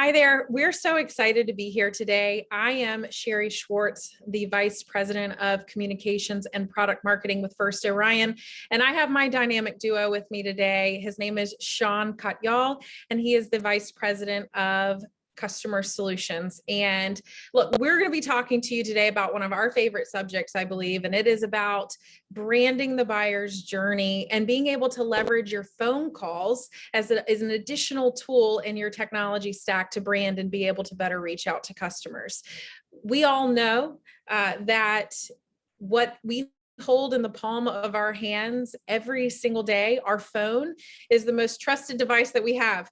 Hi there. We're so excited to be here today. I am Sherri Schwartz, the Vice President of Communications and Product Marketing with First Orion. And I have my dynamic duo with me today. His name is Shaan Katyal, and he is the Vice President of Customer Solutions. And look, we're going to be talking to you today about one of our favorite subjects, I believe, and it is about branding the buyer's journey and being able to leverage your phone calls as an additional tool in your technology stack to brand and be able to better reach out to customers. We all know that what we hold in the palm of our hands every single day, our phone, is the most trusted device that we have.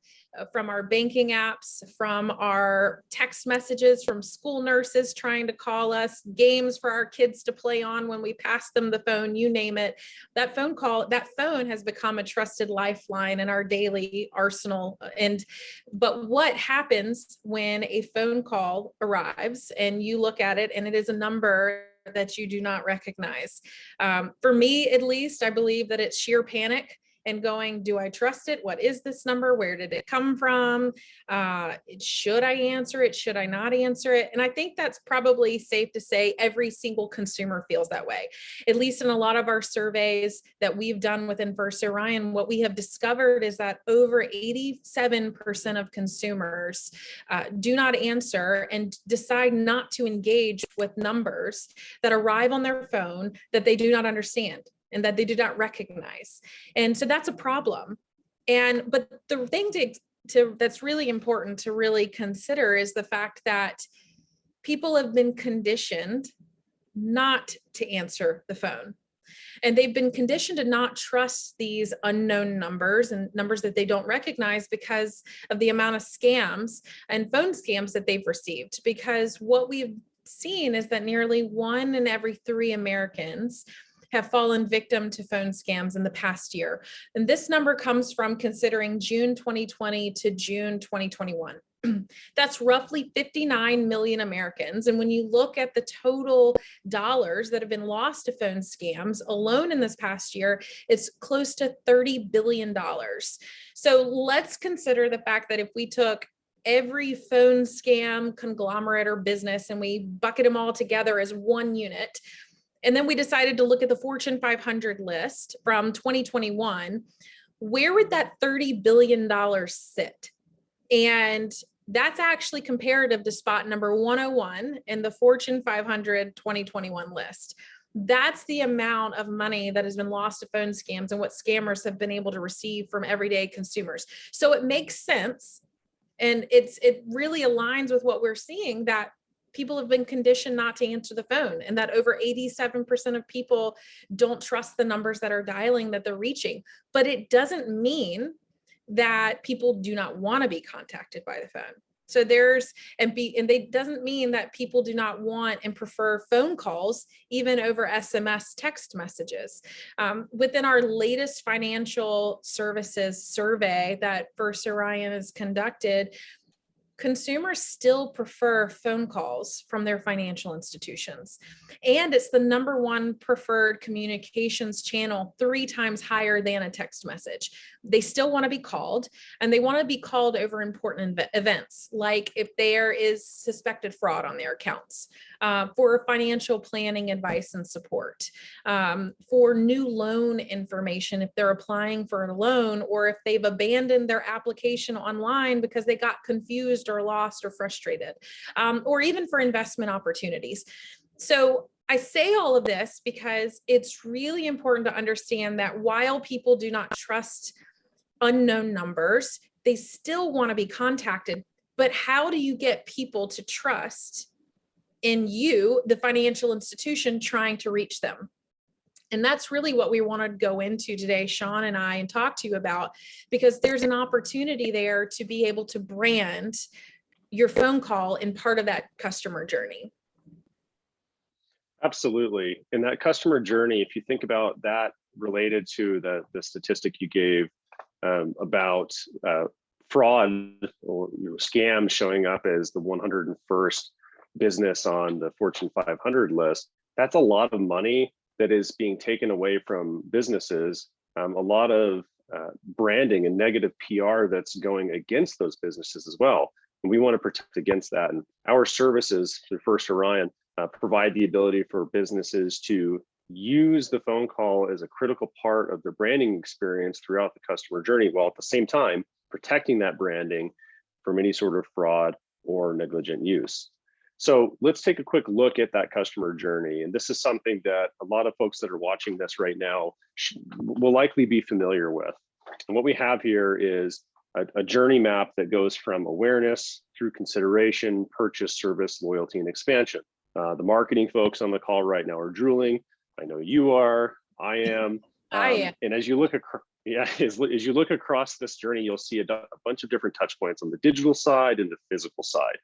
From our banking apps, from our text messages, from school nurses trying to call us, games for our kids to play on when we pass them the phone, you name it. That phone has become a trusted lifeline in our daily arsenal. But what happens when a phone call arrives and you look at it and it is a number that you do not recognize? For me, at least, I believe that it's sheer panic and going, do I trust it? What is this number? Where did it come from? Should I answer it? Should I not answer it? And I think that's probably safe to say every single consumer feels that way. At least in a lot of our surveys that we've done within First Orion, what we have discovered is that over 87% of consumers do not answer and decide not to engage with numbers that arrive on their phone that they do not understand and that they do not recognize. And so that's a problem. But the thing that's really important to really consider is the fact that people have been conditioned not to answer the phone. And they've been conditioned to not trust these unknown numbers and numbers that they don't recognize because of the amount of scams and phone scams that they've received. Because what we've seen is that nearly 1 in every 3 Americans have fallen victim to phone scams in the past year. And this number comes from considering June 2020 to June 2021. That's roughly 59 million Americans. And when you look at the total dollars that have been lost to phone scams alone in this past year, it's close to $30 billion. So let's consider the fact that if we took every phone scam conglomerate or business and we bucket them all together as one unit, and then we decided to look at the Fortune 500 list from 2021, where would that $30 billion sit? And that's actually comparative to spot number 101 in the Fortune 500 2021 list. That's the amount of money that has been lost to phone scams and what scammers have been able to receive from everyday consumers. So it makes sense. And it really aligns with what we're seeing, that people have been conditioned not to answer the phone, and that over 87% of people don't trust the numbers that are dialing, that they're reaching. But it doesn't mean that people do not want to be contacted by the phone. So they doesn't mean that people do not want and prefer phone calls, even over SMS text messages. Within our latest financial services survey that First Orion has conducted, consumers still prefer phone calls from their financial institutions. And it's the number 1 preferred communications channel, 3 times higher than a text message. They still want to be called, and they want to be called over important events, like if there is suspected fraud on their accounts, for financial planning advice and support, for new loan information if they're applying for a loan, or if they've abandoned their application online because they got confused or lost or frustrated, or even for investment opportunities. So I say all of this because it's really important to understand that while people do not trust unknown numbers, they still want to be contacted. But how do you get people to trust in you, the financial institution, trying to reach them? And that's really what we want to go into today, Shaan and I, and talk to you about, because there's an opportunity there to be able to brand your phone call in part of that customer journey. Absolutely. And that customer journey, if you think about that related to the statistic you gave about fraud or scam showing up as the 101st business on the Fortune 500 list, that's a lot of money that is being taken away from businesses, a lot of branding and negative PR that's going against those businesses as well. And we want to protect against that. And our services through First Orion provide the ability for businesses to use the phone call as a critical part of their branding experience throughout the customer journey, while at the same time protecting that branding from any sort of fraud or negligent use. So let's take a quick look at that customer journey. And this is something that a lot of folks that are watching this right now will likely be familiar with. And what we have here is a journey map that goes from awareness through consideration, purchase, service, loyalty, and expansion. The marketing folks on the call right now are drooling. I know you are, I am. And as you look across, as you look across this journey, you'll see a bunch of different touch points on the digital side and the physical side.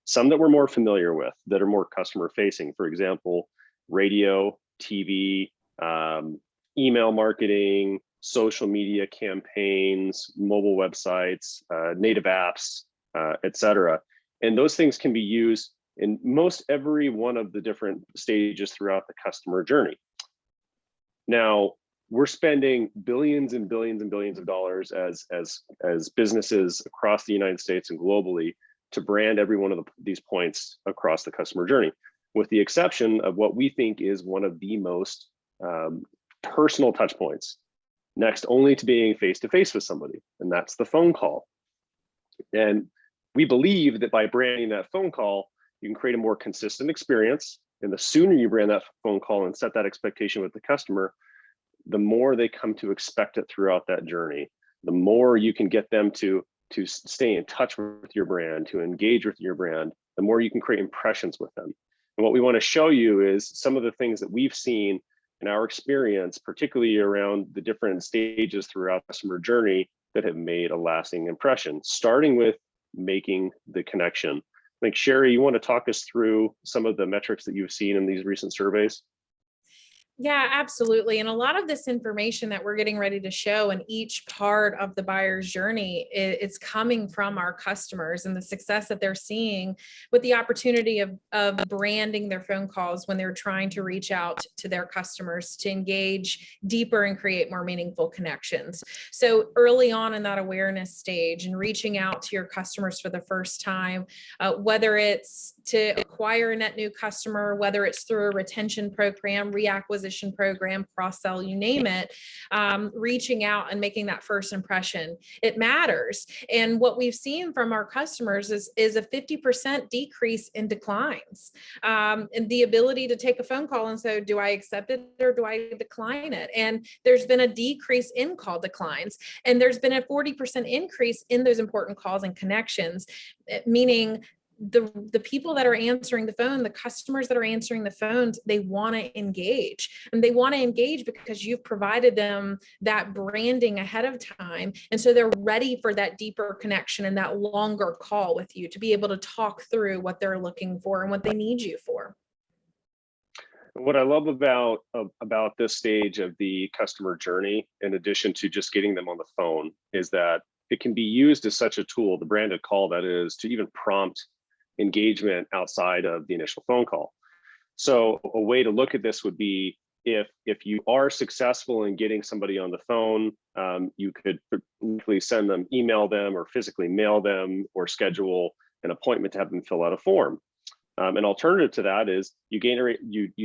Some that we're more familiar with that are more customer facing, for example, radio, TV, email marketing, social media campaigns, mobile websites, native apps, et cetera. And those things can be used in most every one of the different stages throughout the customer journey. Now, we're spending billions and billions and billions of dollars as businesses across the United States and globally to brand every one of these points across the customer journey, with the exception of what we think is one of the most personal touch points, next only to being face-to-face with somebody, and that's the phone call. And we believe that by branding that phone call, you can create a more consistent experience. And the sooner you brand that phone call and set that expectation with the customer, the more they come to expect it throughout that journey. The more you can get them to stay in touch with your brand, to engage with your brand, the more you can create impressions with them. And what we want to show you is some of the things that we've seen in our experience, particularly around the different stages throughout the customer journey that have made a lasting impression, starting with making the connection. I think, Sherri, you want to talk us through some of the metrics that you've seen in these recent surveys? Yeah, absolutely. And a lot of this information that we're getting ready to show in each part of the buyer's journey is coming from our customers and the success that they're seeing with the opportunity of branding their phone calls when they're trying to reach out to their customers to engage deeper and create more meaningful connections. So early on in that awareness stage and reaching out to your customers for the first time, whether it's to acquire a net new customer, whether it's through a retention program, reacquisition program, cross-sell, you name it, reaching out and making that first impression, it matters. And what we've seen from our customers is a 50% decrease in declines, and the ability to take a phone call and say, do I accept it or do I decline it? And there's been a decrease in call declines, and there's been a 40% increase in those important calls and connections, meaning the people that are answering the phone, the customers that are answering the phones, they want to engage, and they want to engage because you've provided them that branding ahead of time. And so they're ready for that deeper connection and that longer call with you to be able to talk through what they're looking for and what they need you for. What I love about this stage of the customer journey, in addition to just getting them on the phone, is that it can be used as such a tool, the branded call that is, to even prompt engagement outside of the initial phone call. So a way to look at this would be if you are successful in getting somebody on the phone, you could literally send them, email them, or physically mail them, or schedule an appointment to have them fill out a form. An alternative to that is you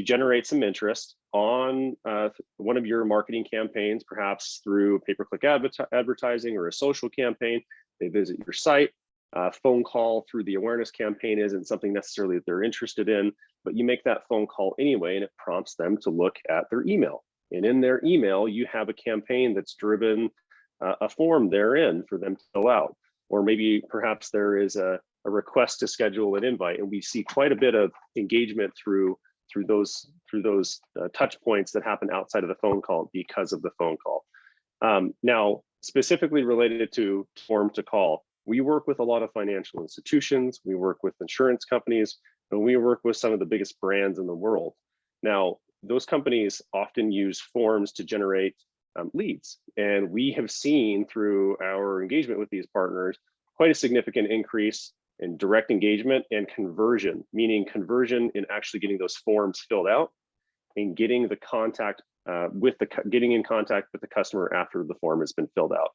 generate some interest on one of your marketing campaigns, perhaps through pay-per-click advertising or a social campaign. They visit your site. Phone call through the awareness campaign isn't something necessarily that they're interested in, but you make that phone call anyway, and it prompts them to look at their email. And in their email, you have a campaign that's driven a form therein for them to fill out. Or maybe perhaps there is a request to schedule an invite, and we see quite a bit of engagement through those touch points that happen outside of the phone call because of the phone call. Now, specifically related to form to call, we work with a lot of financial institutions, we work with insurance companies, and we work with some of the biggest brands in the world. Now, those companies often use forms to generate leads. And we have seen through our engagement with these partners quite a significant increase in direct engagement and conversion, meaning conversion in actually getting those forms filled out and getting the contact getting in contact with the customer after the form has been filled out.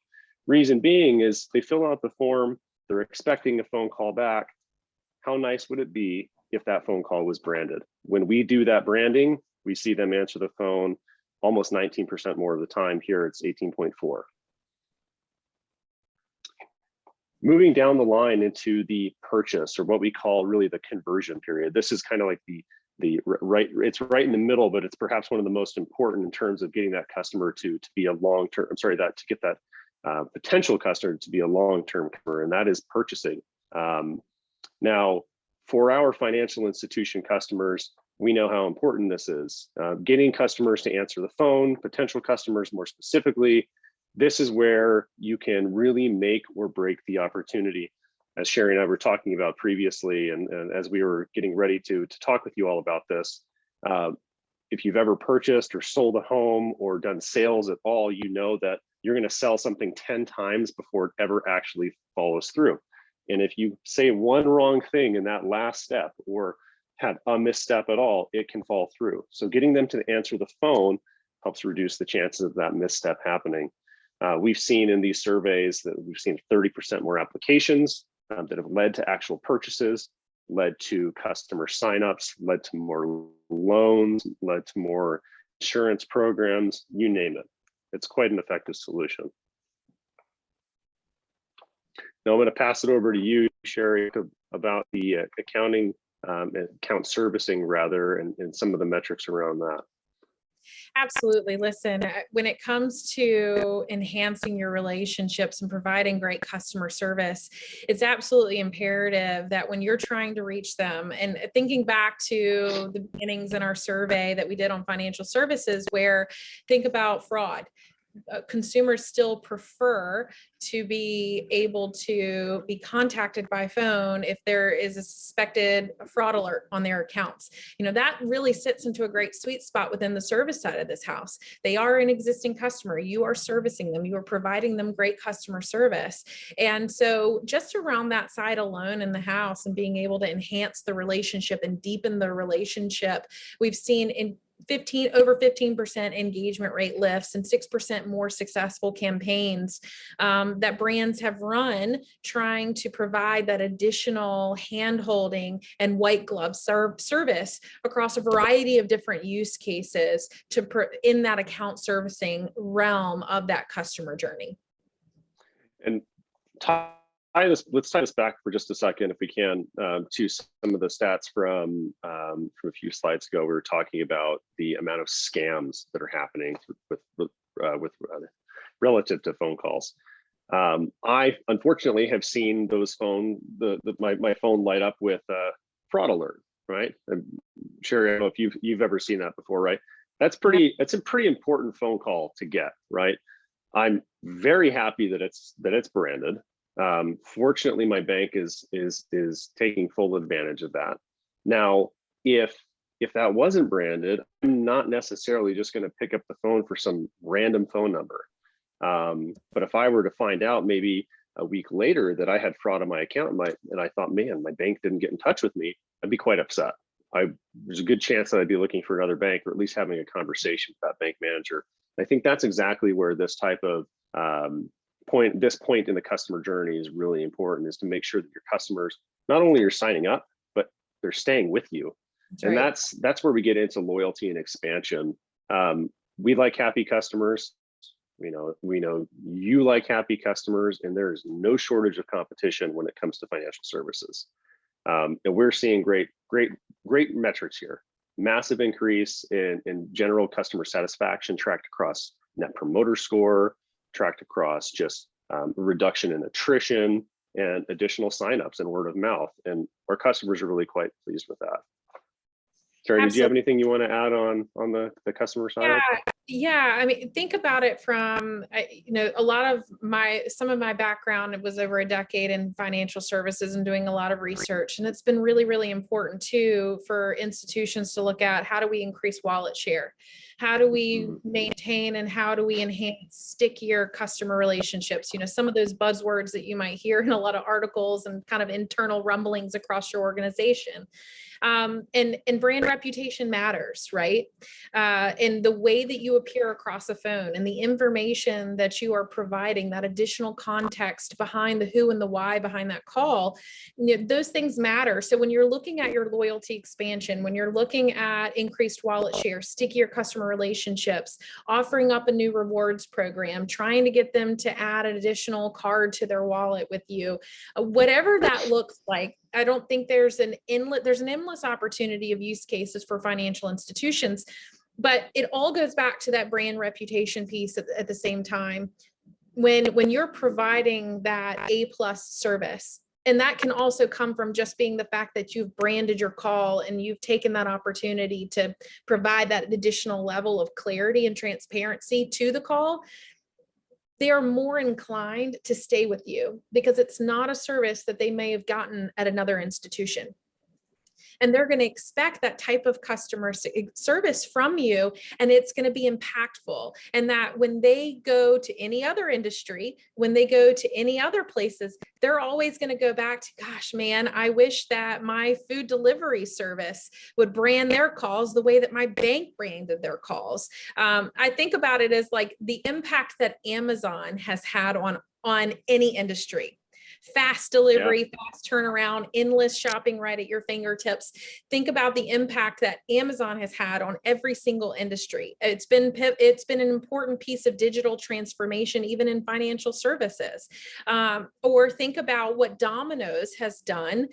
Reason being is they fill out the form, They're expecting a phone call back. How nice would it be if that phone call was branded? When we do that branding, we see them answer the phone almost 19% more of the time. Here it's 18.4. Moving down the line into the purchase, or what we call really the conversion period. This is kind of like it's right in the middle, but it's perhaps one of the most important in terms of getting that customer to be a long-term, to get that potential customer to be a long-term customer, and that is purchasing. Now, for our financial institution customers, we know how important this is. Getting customers to answer the phone, potential customers more specifically, this is where you can really make or break the opportunity. As Sherri and I were talking about previously, and as we were getting ready to talk with you all about this, if you've ever purchased or sold a home or done sales at all, you know that you're going to sell something 10 times before it ever actually follows through. And if you say one wrong thing in that last step or have a misstep at all, it can fall through. So getting them to answer the phone helps reduce the chances of that misstep happening. We've seen in these surveys that we've seen 30% more applications that have led to actual purchases, led to customer signups, led to more loans, led to more insurance programs, you name it. It's quite an effective solution. Now I'm going to pass it over to you, Sherri, about the accounting, account servicing rather, and some of the metrics around that. Absolutely. Listen, when it comes to enhancing your relationships and providing great customer service, it's absolutely imperative that when you're trying to reach them, and thinking back to the beginnings in our survey that we did on financial services, where think about fraud. Consumers still prefer to be able to be contacted by phone if there is a suspected fraud alert on their accounts. You know, that really sits into a great sweet spot within the service side of this house. They are an existing customer. You are servicing them. You are providing them great customer service. And so just around that side alone in the house and being able to enhance the relationship and deepen the relationship, we've seen in over 15% engagement rate lifts and 6% more successful campaigns that brands have run, trying to provide that additional hand-holding and white glove service across a variety of different use cases in that account servicing realm of that customer journey. And let's tie this back for just a second, if we can, to some of the stats from a few slides ago. We were talking about the amount of scams that are happening with relative to phone calls. I unfortunately have seen those my phone light up with a fraud alert, right? And Sherri, I don't know if you've ever seen that before, right? That's a pretty important phone call to get, right? I'm very happy that it's branded. Fortunately, my bank is taking full advantage of that. Now, if that wasn't branded, I'm not necessarily just going to pick up the phone for some random phone number. But if I were to find out maybe a week later that I had fraud on my account and I thought, man, my bank didn't get in touch with me, I'd be quite upset. There's a good chance that I'd be looking for another bank, or at least having a conversation with that bank manager. I think that's exactly where this type of point in the customer journey is really important, is to make sure that your customers not only are signing up, but they're staying with you. That's and right. That's where we get into loyalty and expansion. We like happy customers. We know you like happy customers, and there's no shortage of competition when it comes to financial services. And we're seeing great metrics here. Massive increase in general customer satisfaction tracked across Net Promoter Score, tracked across just reduction in attrition and additional signups and word of mouth. And our customers are really quite pleased with that. Sherri, did you have anything you want to add on the customer side? Yeah. I mean, think about it from, some of my background, it was over a decade in financial services and doing a lot of research. And it's been really, really important too for institutions to look at, how do we increase wallet share? How do we maintain and how do we enhance stickier customer relationships? You know, some of those buzzwords that you might hear in a lot of articles and kind of internal rumblings across your organization. And brand reputation matters, right? And the way that you appear across the phone and the information that you are providing, that additional context behind the who and the why behind that call, you know, those things matter. So when you're looking at your loyalty expansion, when you're looking at increased wallet share, stickier customer relationships, offering up a new rewards program, trying to get them to add an additional card to their wallet with you, whatever that looks like, I don't think there's an endless opportunity of use cases for financial institutions, but it all goes back to that brand reputation piece at the same time. When you're providing that A+ service, and that can also come from just being the fact that you've branded your call and you've taken that opportunity to provide that additional level of clarity and transparency to the call, they are more inclined to stay with you because it's not a service that they may have gotten at another institution. And they're going to expect that type of customer service from you, and it's going to be impactful. And that when they go to any other industry, when they go to any other places, they're always going to go back to, gosh, man, I wish that my food delivery service would brand their calls the way that my bank branded their calls. I think about it as like the impact that Amazon has had on any industry. Fast delivery, fast turnaround, endless shopping right at your fingertips. Think about the impact that Amazon has had on every single industry. It's been an important piece of digital transformation, even in financial services. Or think about what Domino's has done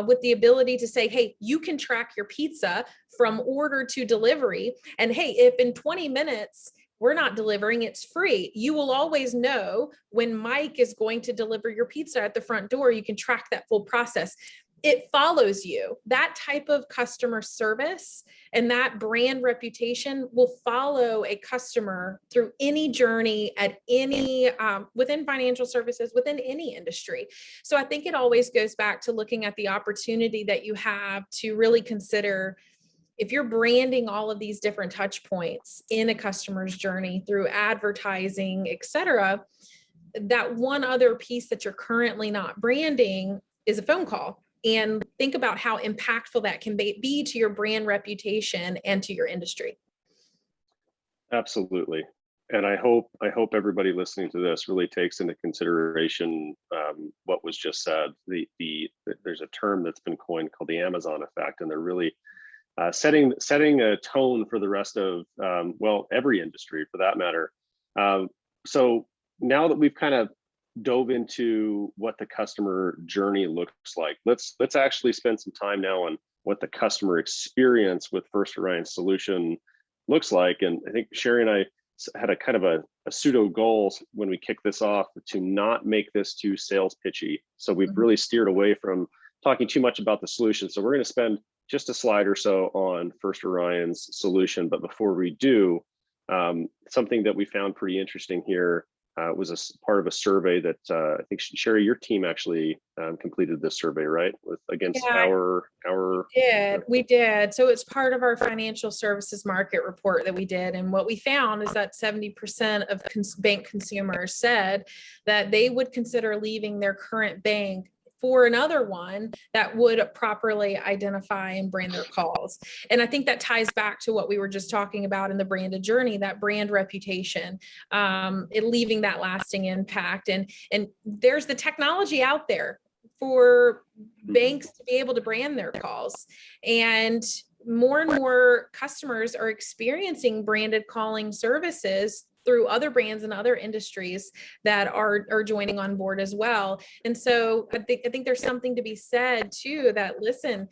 with the ability to say, hey, you can track your pizza from order to delivery. And hey, if in 20 minutes, we're not delivering, it's free. You will always know when Mike is going to deliver your pizza at the front door. You can track that full process. It follows you. That type of customer service and that brand reputation will follow a customer through any journey at any, within financial services, within any industry. So I think it always goes back to looking at the opportunity that you have to really consider, if you're branding all of these different touch points in a customer's journey through advertising, et cetera, that one other piece that you're currently not branding is a phone call. And think about how impactful that can be to your brand reputation and to your industry. Absolutely. And I hope everybody listening to this really takes into consideration what was just said. There's a term that's been coined called the Amazon effect, and they're really setting a tone for the rest of, every industry for that matter. So now that we've kind of dove into what the customer journey looks like, let's actually spend some time now on what the customer experience with First Orion solution looks like. And I think Sherri and I had a kind of a pseudo goal when we kicked this off to not make this too sales pitchy. So we've really steered away from talking too much about the solution. So we're going to spend just a slide or so on First Orion's solution. But before we do, something that we found pretty interesting here was a part of a survey that I think, Sherri, your team actually completed this survey, right? We did. So it's part of our financial services market report that we did. And what we found is that 70% of bank consumers said that they would consider leaving their current bank for another one that would properly identify and brand their calls. And I think that ties back to what we were just talking about in the branded journey, that brand reputation, leaving that lasting impact. And there's the technology out there for banks to be able to brand their calls. And more customers are experiencing branded calling services through other brands and other industries that are joining on board as well. And so I think there's something to be said too, that listen,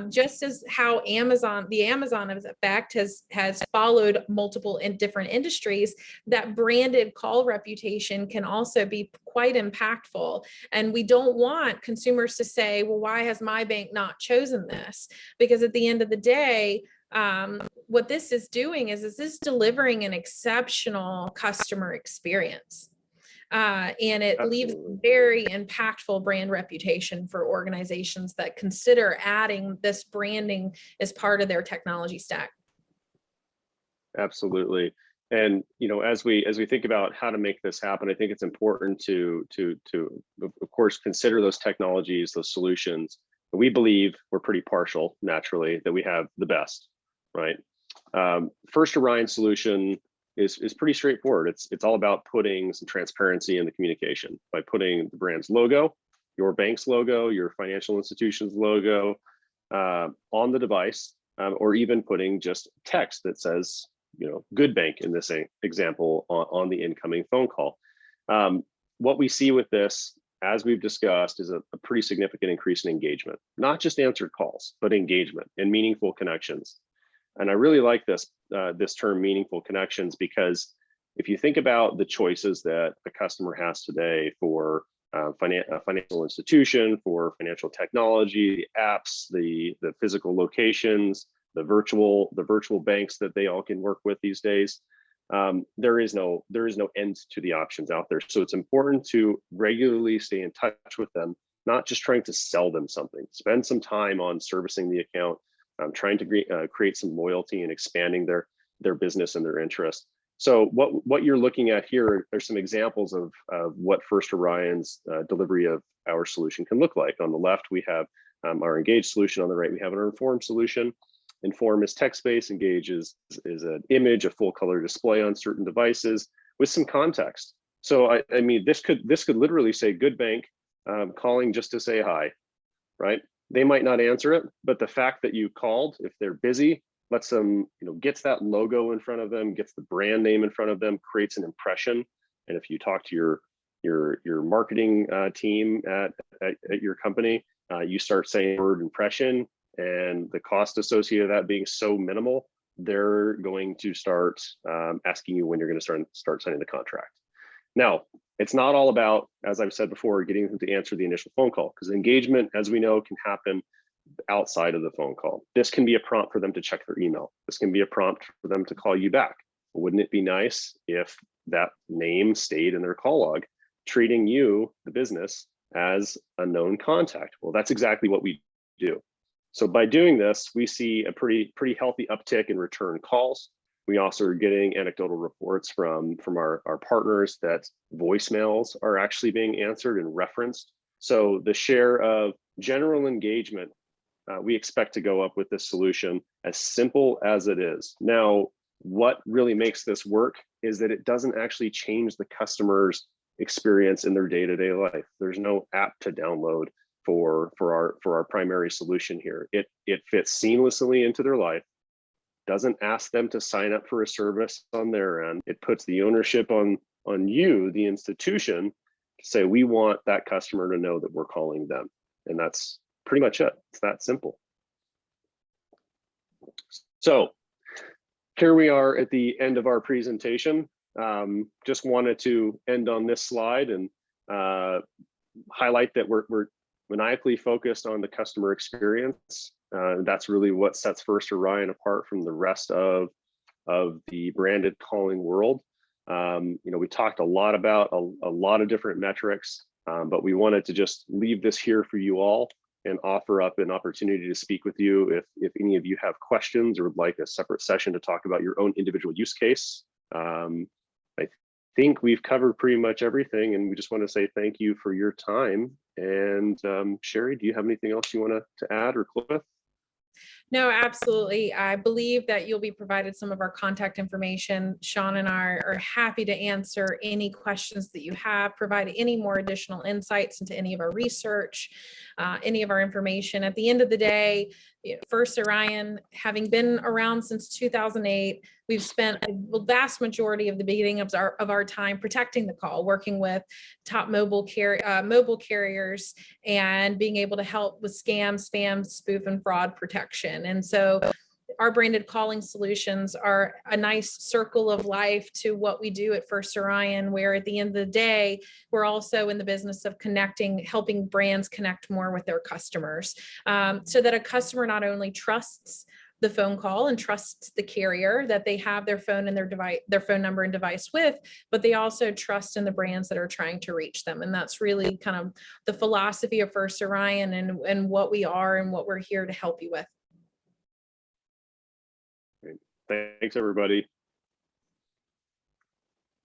just as how the Amazon effect has followed multiple in different industries, that branded call reputation can also be quite impactful. And we don't want consumers to say, well, why has my bank not chosen this? Because at the end of the day, what this is doing is this delivering an exceptional customer experience. And it leaves a very impactful brand reputation for organizations that consider adding this branding as part of their technology stack. Absolutely. And as we think about how to make this happen, I think it's important to of course consider those technologies, those solutions. We believe we're pretty partial naturally that we have the best, right? First Orion solution is pretty straightforward. It's all about putting some transparency in the communication by putting the brand's logo, your bank's logo, your financial institution's logo on the device, or even putting just text that says, good bank in this example on the incoming phone call. What we see with this, as we've discussed, is a pretty significant increase in engagement, not just answered calls, but engagement and meaningful connections. And I really like this term meaningful connections, because if you think about the choices that a customer has today for a financial institution, for financial technology, the apps, the physical locations, the virtual banks that they all can work with these days, there is no end to the options out there. So it's important to regularly stay in touch with them, not just trying to sell them something. Spend some time on servicing the account, trying to create some loyalty and expanding their business and their interest. So what you're looking at here are some examples of what First Orion's delivery of our solution can look like. On the left, we have our Engage solution. On the right, we have our Inform solution. Inform is text-based. Engage is an image, a full color display on certain devices with some context. So I mean, this could literally say, good bank, calling just to say hi, right? They might not answer it, but the fact that you called, if they're busy, lets them, gets that logo in front of them, gets the brand name in front of them, creates an impression. And if you talk to your marketing team at your company, you start saying word impression, and the cost associated with that being so minimal, they're going to start asking you when you're going to start signing the contract. Now, it's not all about, as I've said before, getting them to answer the initial phone call, because engagement, as we know, can happen outside of the phone call. This can be a prompt for them to check their email. This can be a prompt for them to call you back. Wouldn't it be nice if that name stayed in their call log, treating you, the business, as a known contact? Well, that's exactly what we do. So by doing this, we see a pretty healthy uptick in return calls. We also are getting anecdotal reports from our partners that voicemails are actually being answered and referenced. So the share of general engagement, we expect to go up with this solution, as simple as it is. Now, what really makes this work is that it doesn't actually change the customer's experience in their day-to-day life. There's no app to download for our primary solution here. It fits seamlessly into their life, doesn't ask them to sign up for a service on their end. It puts the ownership on you, the institution, to say, we want that customer to know that we're calling them. And that's pretty much it. It's that simple. So here we are at the end of our presentation. Just wanted to end on this slide and highlight that we're maniacally focused on the customer experience. That's really what sets First Orion apart from the rest of the branded calling world. We talked a lot about a lot of different metrics, but we wanted to just leave this here for you all and offer up an opportunity to speak with you if any of you have questions or would like a separate session to talk about your own individual use case. I think we've covered pretty much everything, and we just want to say thank you for your time. And Sherri, do you have anything else you want to add or close with? No, absolutely. I believe that you'll be provided some of our contact information. Shaan and I are happy to answer any questions that you have, provide any more additional insights into any of our research, any of our information. At the end of the day, First Orion, having been around since 2008, we've spent a vast majority of the beginning of our time protecting the call, working with top mobile carriers, and being able to help with scam, spam, spoof, and fraud protection. And so our branded calling solutions are a nice circle of life to what we do at First Orion, where at the end of the day, we're also in the business of connecting, helping brands connect more with their customers, so that a customer not only trusts the phone call and trusts the carrier that they have their phone and their phone number and device with, but they also trust in the brands that are trying to reach them. And that's really kind of the philosophy of First Orion and what we are and what we're here to help you with. Thanks, everybody.